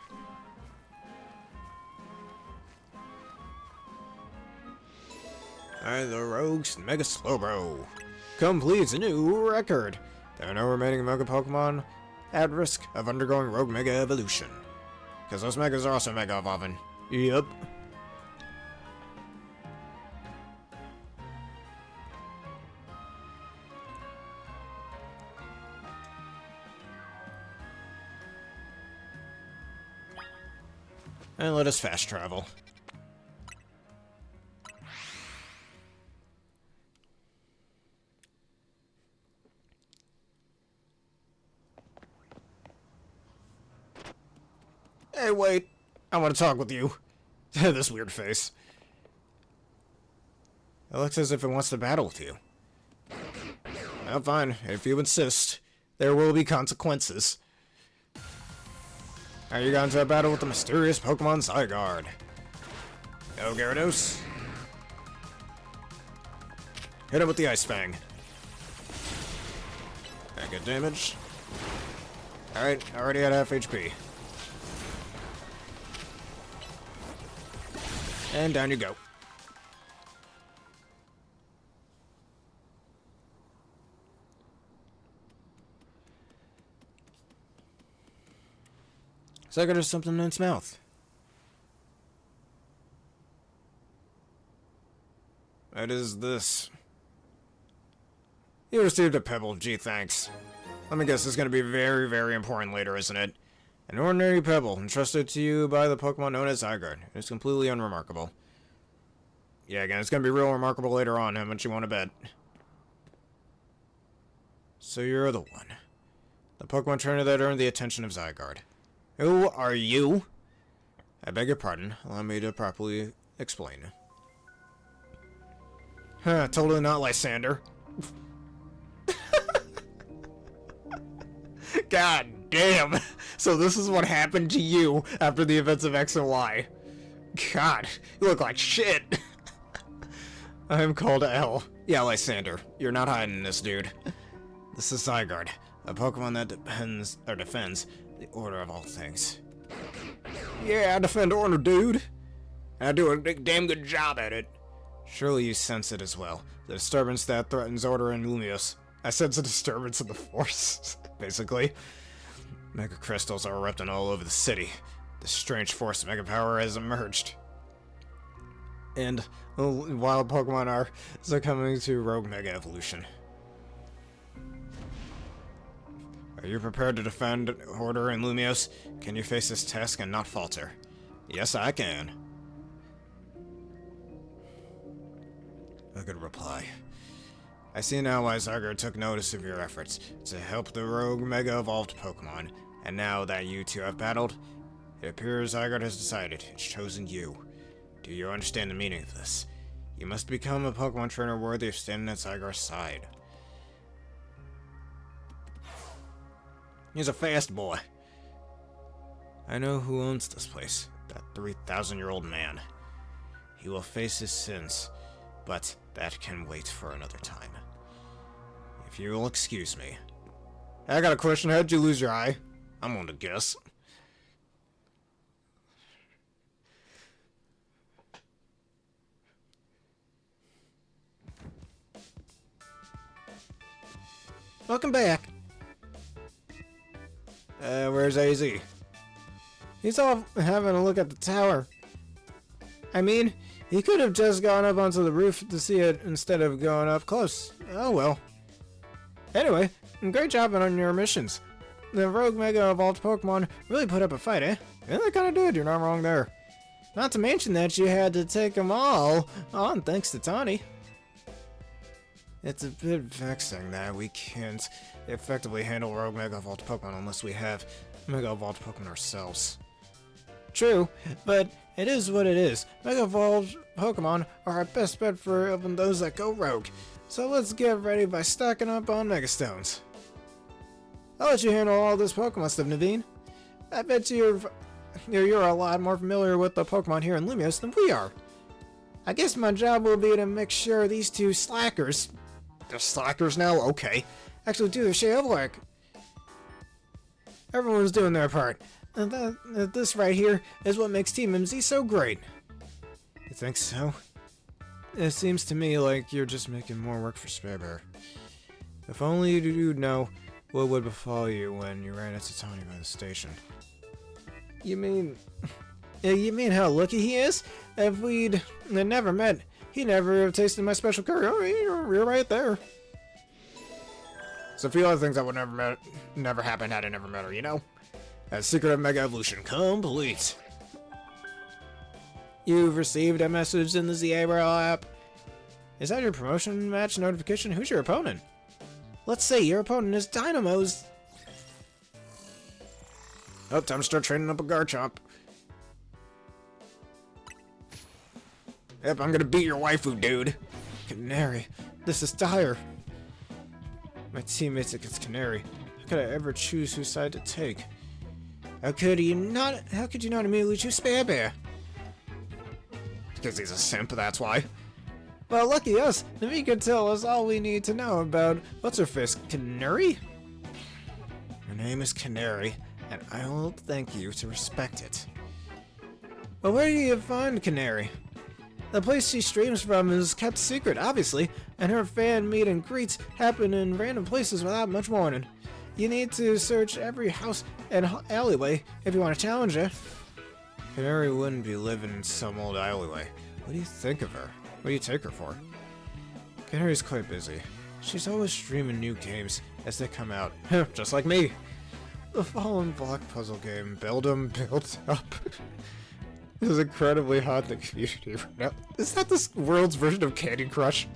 [SPEAKER 1] Alright, the Rogue's Mega Slowbro completes a new record. There are no remaining Mega Pokemon at risk of undergoing Rogue Mega Evolution. Because those Megas are also Mega Evolving. Yep. And let us fast travel. Hey, wait. I want to talk with you. This weird face. It looks as if it wants to battle with you. Well, fine. If you insist, there will be consequences. Are you going to a battle with the mysterious Pokemon Zygarde? Go, Gyarados. Hit him with the Ice Fang. That good damage. Alright, already at half HP. And down you go. Zygarde has something in its mouth. What is this? You received a pebble. Gee, thanks. Let me guess, this is going to be very, very important later, isn't it? An ordinary pebble, entrusted to you by the Pokemon known as Zygarde. It's completely unremarkable. Yeah, again, it's going to be real remarkable later on. How much you want to bet? So you're the one. The Pokemon trainer that earned the attention of Zygarde. Who are you? I beg your pardon. Allow me to properly explain. Huh, totally not Lysander. God damn. So this is what happened to you after the events of X and Y. God, you look like shit. I am called L. Yeah, Lysander. You're not hiding this, dude. This is Zygarde, a Pokemon that defends the order of all things. Yeah, I defend order, dude. And I do a damn good job at it. Surely you sense it as well. The disturbance that threatens order in Lumiose. I sense a disturbance in the force, basically. Mega crystals are erupting all over the city. This strange force of mega power has emerged. And wild Pokemon are succumbing to Rogue Mega Evolution. Are you prepared to defend order in Lumiose? Can you face this task and not falter? Yes, I can. A good reply. I see now why Zygarde took notice of your efforts to help the Rogue Mega Evolved Pokemon, and now that you two have battled, it appears Zygarde has decided it's chosen you. Do you understand the meaning of this? You must become a Pokemon trainer worthy of standing at Zygarde's side. He's a fast boy. I know who owns this place. That 3,000-year-old man. He will face his sins, but that can wait for another time. If you will excuse me. I got a question. How'd you lose your eye? I'm going to guess. Welcome back. Where's AZ? He's off having a look at the tower. I mean, he could have just gone up onto the roof to see it instead of going up close. Oh well. Anyway, great job on your missions. The Rogue Mega Evolved Pokemon really put up a fight, eh? Yeah, they kinda did, you're not wrong there. Not to mention that you had to take them all on thanks to Tawny. It's a bit vexing that we can't effectively handle Rogue Mega Evolved Pokemon unless we have Mega Evolved Pokemon ourselves. True, but it is what it is. Mega Evolved Pokemon are our best bet for helping those that go rogue. So let's get ready by stocking up on Mega Stones. I'll let you handle all this Pokemon stuff, Naveen. I bet you're a lot more familiar with the Pokemon here in Lumiose than we are. I guess my job will be to make sure these two slackers... They're slackers now? Okay. Actually do their share of work. Everyone's doing their part. And this right here is what makes Team MZ so great. You think so? It seems to me like you're just making more work for Sparebear. If only you'd know what would befall you when you ran into Tony by the station. You mean how lucky he is? If we'd never met, he'd never have tasted my special curry. Oh, you're right there. So a few other things that would never happen had I never met her, you know? As Secret of Mega Evolution complete. You've received a message in the ZARL app. Is that your promotion match notification? Who's your opponent? Let's say your opponent is Dynamo's. Oh, time to start training up a Garchomp. Yep, I'm gonna beat your waifu, dude. Canary, this is dire. My teammates against Canary. How could I ever choose whose side to take? How could you not immediately choose Sparebear? Because he's a simp, that's why. Well, lucky us, Navi could tell us all we need to know about what's-her-face, Canary? Her name is Canary, and I will thank you to respect it. But where do you find Canary? The place she streams from is kept secret, obviously, and her fan meet and greets happen in random places without much warning. You need to search every house and alleyway if you want to challenge her. Canary wouldn't be living in some old alleyway. What do you think of her? What do you take her for? Canary's quite busy. She's always streaming new games as they come out. Just like me. The Fallen Block puzzle game, Build 'em, Build Up, is incredibly hot in the community right now. Is that the world's version of Candy Crush?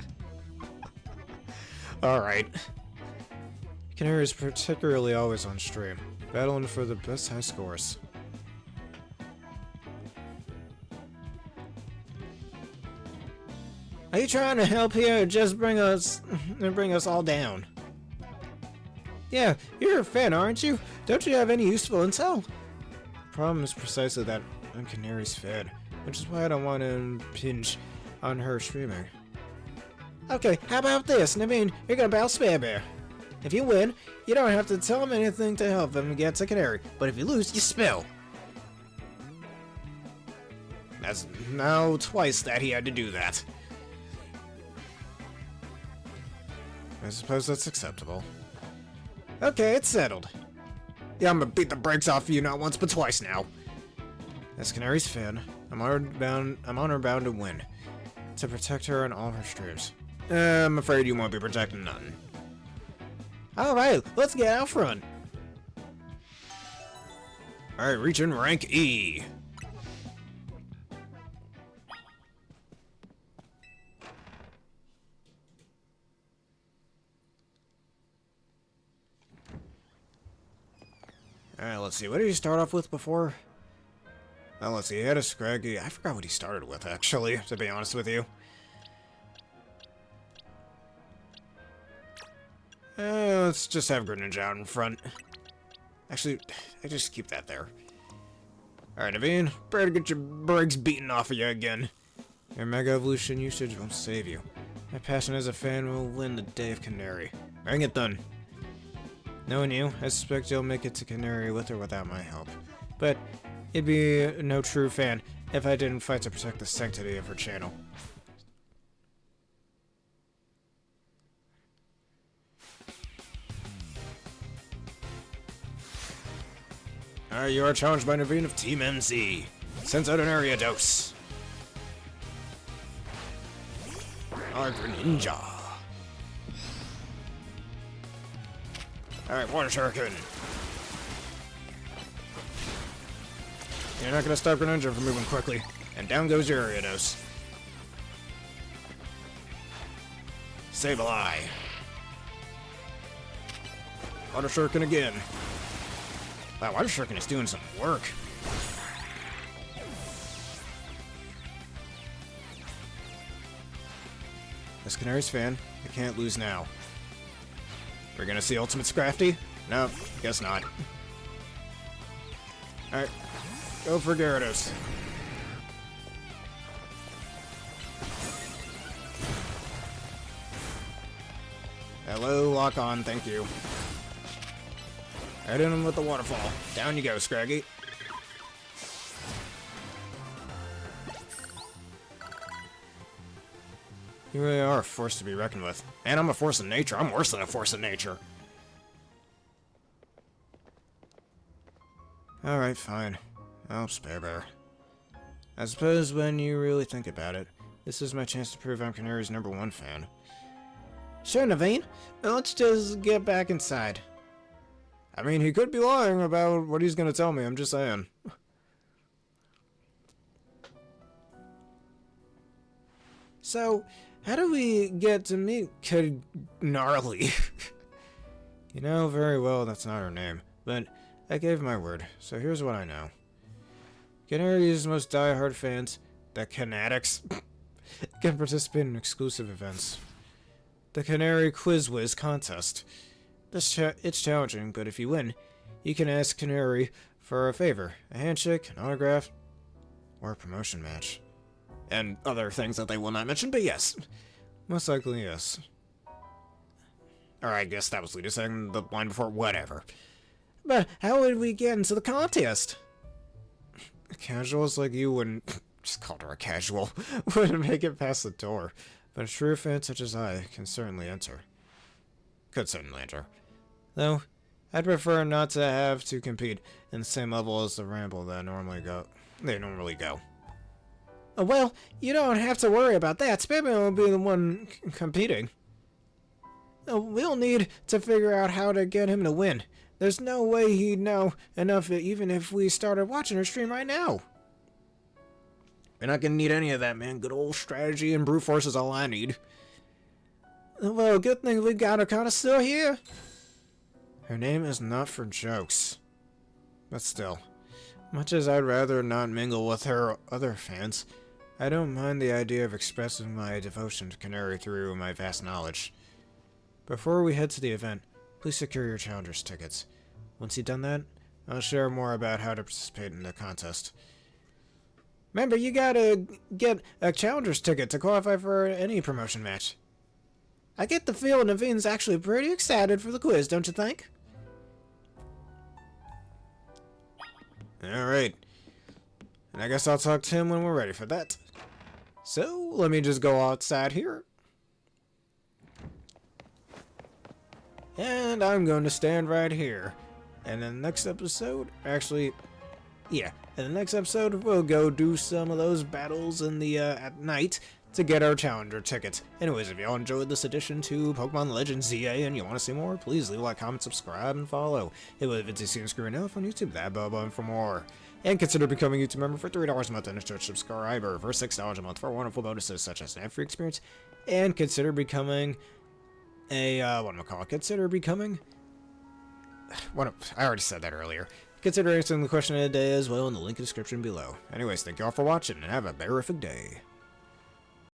[SPEAKER 1] Alright. Canary is particularly always on stream, battling for the best high scores. Are you trying to help here or just bring us all down? Yeah, you're a fan, aren't you? Don't you have any useful intel? The problem is precisely that I'm Canary's fan, which is why I don't want to impinge on her streaming. Okay, how about this? I mean, you're gonna battle Sparebear. If you win, you don't have to tell him anything to help him get to Canary, but if you lose, you spill. That's now twice that he had to do that. I suppose that's acceptable. Okay, it's settled. Yeah, I'm gonna beat the brakes off you not once but twice now. As Canary's fan, I'm honor bound to win. To protect her in all her streams. I'm afraid you won't be protecting nothing. Alright, let's get out front. Alright, reaching rank E. Alright, let's see. What did he start off with before? Well, let's see. He had a Scraggy. I forgot what he started with, actually, to be honest with you. Let's just have Greninja out in front. Actually, I just keep that there. Alright, Naveen. Prepare to get your brakes beaten off of you again. Your Mega Evolution usage won't save you. My passion as a fan will win the day of Canary. Bring it done. Knowing you, I suspect you'll make it to Canary with or without my help. But you'd be no true fan if I didn't fight to protect the sanctity of her channel. Alright, you are challenged by Naveen of Team MZ. Sends out an area dose. Our Greninja. Alright, Water Shuriken. You're not gonna stop Greninja from moving quickly. And down goes your Ariados. Sableye. Water Shuriken again. Wow, Water Shuriken is doing some work. As Canary's fan, I can't lose now. We're gonna see Ultimate Scrafty. No, guess not. Alright, go for Gyarados. Hello, lock on, thank you. Right in him with the waterfall. Down you go, Scraggy. You really are a force to be reckoned with. And I'm a force of nature. I'm worse than a force of nature. Alright, fine. I'll spare bear. I suppose when you really think about it, this is my chance to prove I'm Canary's #1 fan. Sure, Naveen. Now let's just get back inside. I mean, he could be lying about what he's gonna tell me, I'm just saying. So, how do we get to meet Gnarly? You know very well that's not her name, but I gave my word, so here's what I know. Canary's most die-hard fans, the Canatics, can participate in exclusive events. The Canary Quiz Whiz contest. It's challenging, but if you win, you can ask Canary for a favor, a handshake, an autograph, or a promotion match. And other things that they will not mention, but yes. Most likely, yes. Or I guess that was Lita saying the line before, whatever. But how would we get into the contest? Casuals like you wouldn't, just called her a casual, wouldn't make it past the door. But a true fan such as I can certainly enter. Could certainly enter. Though, I'd prefer not to have to compete in the same level as the ramble that normally go. Well, you don't have to worry about that. Spammy will be the one competing. We'll need to figure out how to get him to win. There's no way he'd know enough even if we started watching her stream right now. We're not gonna need any of that, man. Good old strategy and brute force is all I need. Well, good thing we got her kinda still here. Her name is not for jokes. But still, much as I'd rather not mingle with her other fans, I don't mind the idea of expressing my devotion to Canary through my vast knowledge. Before we head to the event, please secure your challenger's tickets. Once you've done that, I'll share more about how to participate in the contest. Remember, you gotta get a challenger's ticket to qualify for any promotion match. I get the feeling Naveen's actually pretty excited for the quiz, don't you think? Alright. And I guess I'll talk to him when we're ready for that. So, let me just go outside here. And I'm going to stand right here. And in the next episode, in the next episode, we'll go do some of those battles in the, at night to get our challenger tickets. Anyways, if y'all enjoyed this edition to Pokemon Legends ZA and you want to see more, please leave a like, comment, subscribe, and follow. Hit with the screen screen up on YouTube, that bell button for more. And consider becoming a YouTube member for $3 a month and a church subscriber for $6 a month for wonderful bonuses such as an ad-free experience. And consider becoming a, I already said that earlier. Consider answering the question of the day as well in the link in the description below. Anyways, thank y'all for watching and have a berrific day.